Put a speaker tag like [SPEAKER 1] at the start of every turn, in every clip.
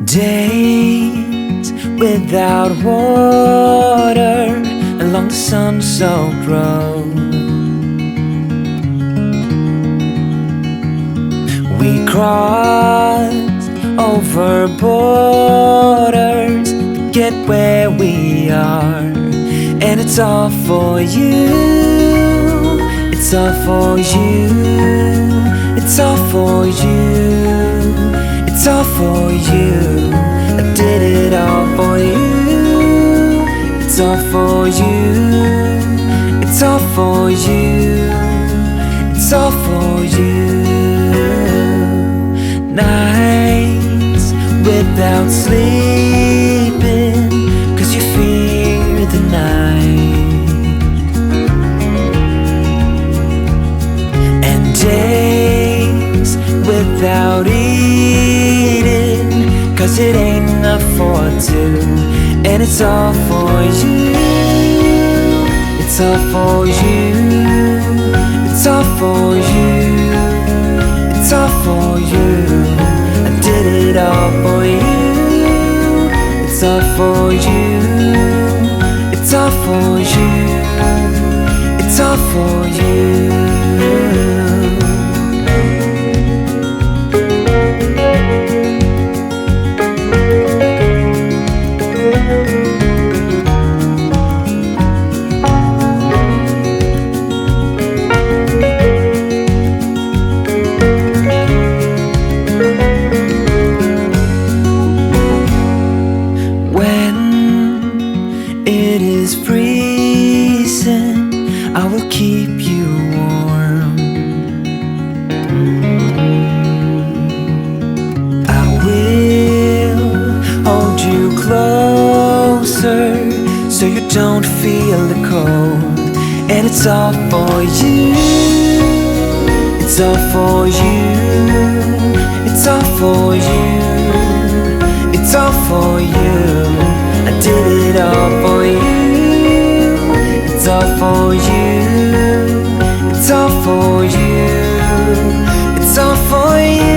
[SPEAKER 1] Days without water along the sun-soaked road. We crossed over borders to get where we are, and it's all for you. It's all for you. It's all for you. It's all for you. I did it all for you. It's all for you. It's all for you. It's all for you. Nights without sleeping 'cause you fear the night, and days without eating 'cause it ain't enough for two. And it's all for you. It's all for you. It's all for you. It's all for you. I did it all for you. It's all for you. It's all for you. It's all for you. It is freezing, I will keep you warm. I will hold you closer so you don't feel the cold. And it's all for you. It's all for you. It's all for you. It's all for you. I did it all for you. It's all for you. It's all for you. It's all for you.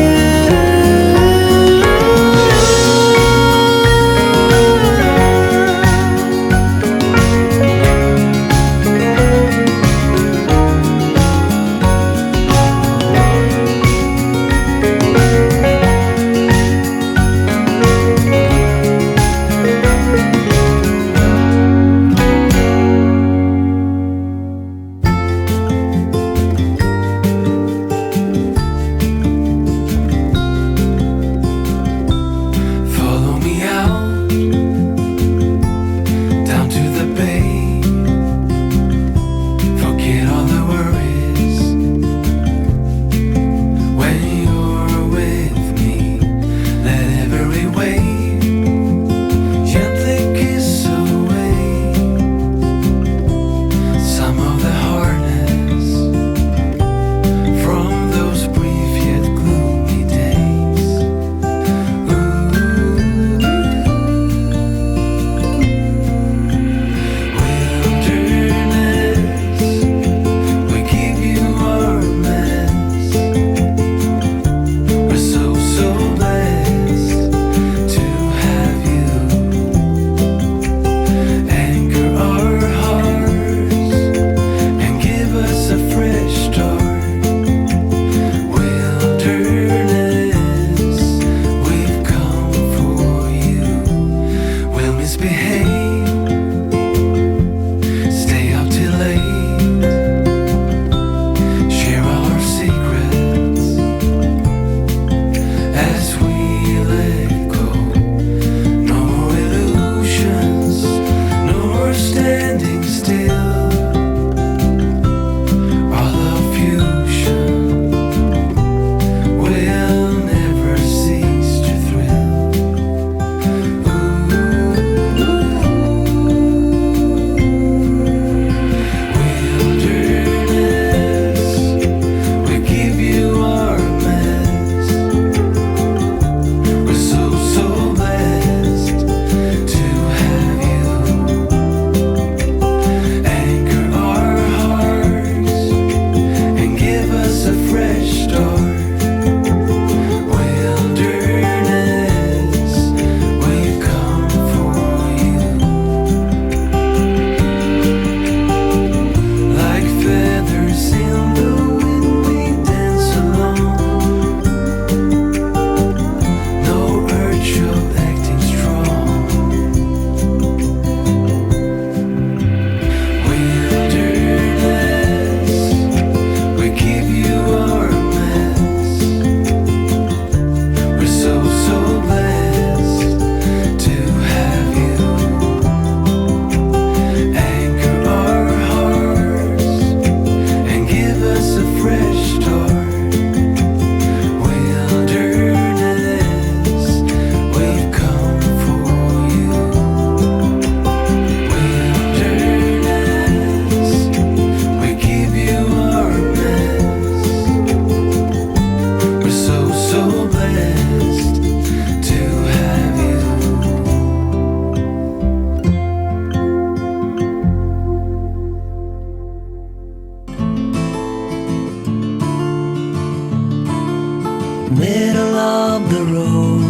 [SPEAKER 1] middle of the road.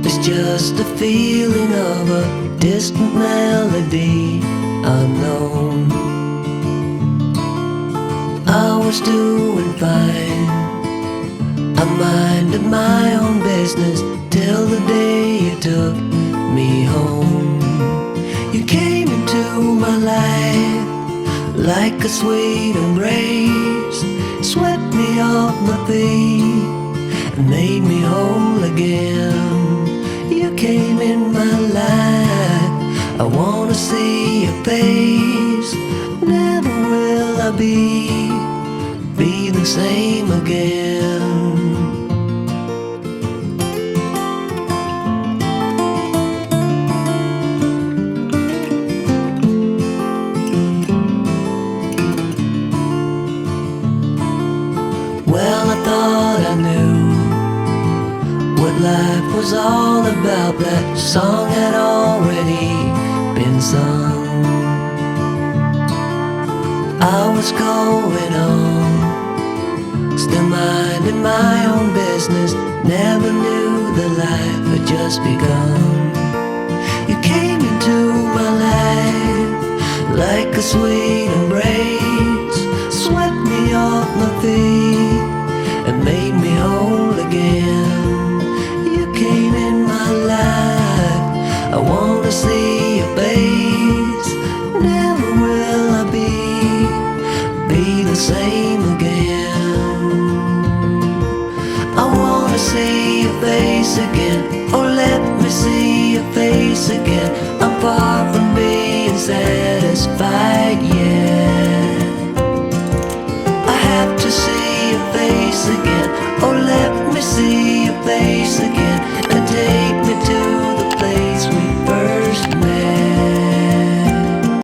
[SPEAKER 1] It's just a feeling of a distant melody unknown. I was doing fine, I minded my own business till the day you took me home. You came into my life like a sweet embrace, swept me off my feet and made me whole again. You came in my life, I wanna see your face. Never will I be the same again. Well, I thought I knew what life was all about. That song had already been sung. I was going on, still minding my own business. Never knew that life had just begun. You came into my life like a sweet embrace, swept me off my feet and made me whole again. You came in my life, I wanna see your face. Never will I be the same again. I wanna see your face again, oh let me see your face again. I'm far from being satisfied.